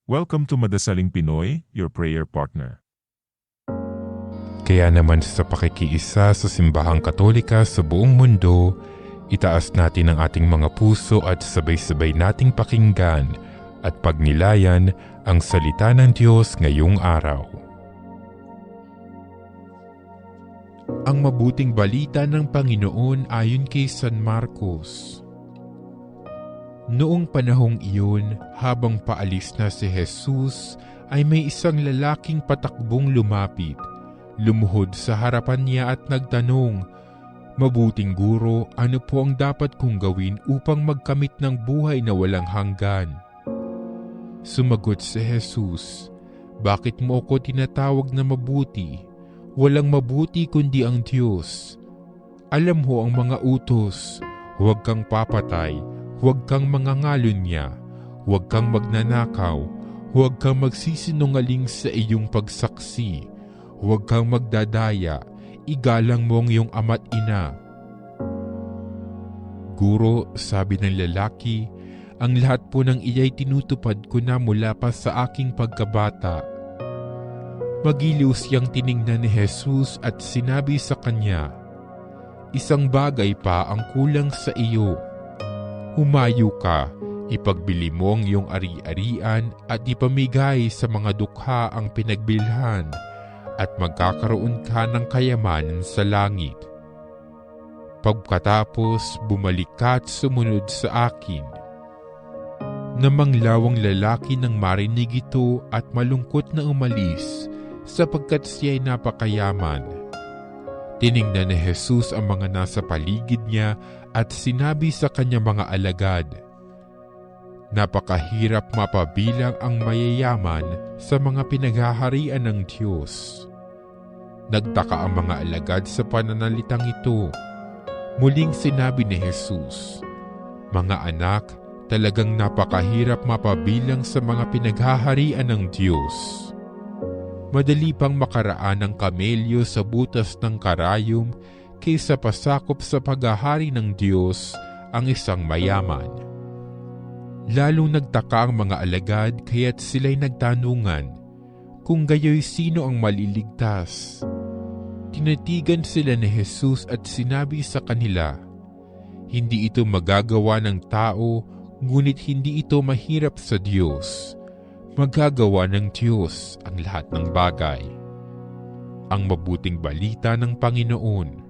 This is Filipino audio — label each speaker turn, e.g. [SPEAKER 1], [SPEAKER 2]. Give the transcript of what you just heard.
[SPEAKER 1] Welcome to Madasaling Pinoy, your prayer partner.
[SPEAKER 2] Kaya naman sa pakikiisa sa simbahang Katolika sa buong mundo, itaas natin ang ating mga puso at sabay-sabay nating pakinggan at pagnilayan ang salita ng Diyos ngayong araw. Ang mabuting balita ng Panginoon ayon kay San Marcos. Noong panahong iyon, habang paalis na si Jesus, ay may isang lalaking patakbong lumapit. Lumuhod sa harapan niya at nagtanong, "Mabuting guro, ano po ang dapat kong gawin upang magkamit ng buhay na walang hanggan?" Sumagot si Jesus, "Bakit mo ako tinatawag na mabuti? Walang mabuti kundi ang Diyos. Alam mo ang mga utos, huwag kang papatay, huwag kang mangangalunya, huwag kang magnanakaw, huwag kang magsisinungaling sa iyong pagsaksi, huwag kang magdadaya, igalang mo ang iyong ama't ina." "Guro," sabi ng lalaki, "ang lahat po ng iya'y tinutupad ko na mula pa sa aking pagkabata." Magiliw siyang tiningnan ni Jesus at sinabi sa kanya, "Isang bagay pa ang kulang sa iyo. Humayo ka, ipagbili mo ang iyong ari-arian at ipamigay sa mga dukha ang pinagbilhan at magkakaroon ka ng kayamanan sa langit. Pagkatapos bumalik ka at sumunod sa akin." Namanglaw ang lalaki nang marinig ito at malungkot na umalis sapagkat siya'y napakayaman. Tiningnan ni Jesus ang mga nasa paligid niya at sinabi sa kanyang mga alagad, "Napakahirap mapabilang ang mayayaman sa mga pinaghaharian ng Diyos." Nagtaka ang mga alagad sa pananalitang ito. Muling sinabi ni Jesus, "Mga anak, talagang napakahirap mapabilang sa mga pinaghaharian ng Diyos. Madali pang makaraan ng kamelyo sa butas ng karayom kaysa pasakop sa paghahari ng Diyos ang isang mayaman." Lalong nagtaka ang mga alagad kaya't sila'y nagtanungan, kung gayoy sino ang maliligtas. Tinatigan sila ni Jesus at sinabi sa kanila, "Hindi ito magagawa ng tao, ngunit hindi ito mahirap sa Diyos. Magagawa ng Diyos ang lahat ng bagay." Ang mabuting balita ng Panginoon.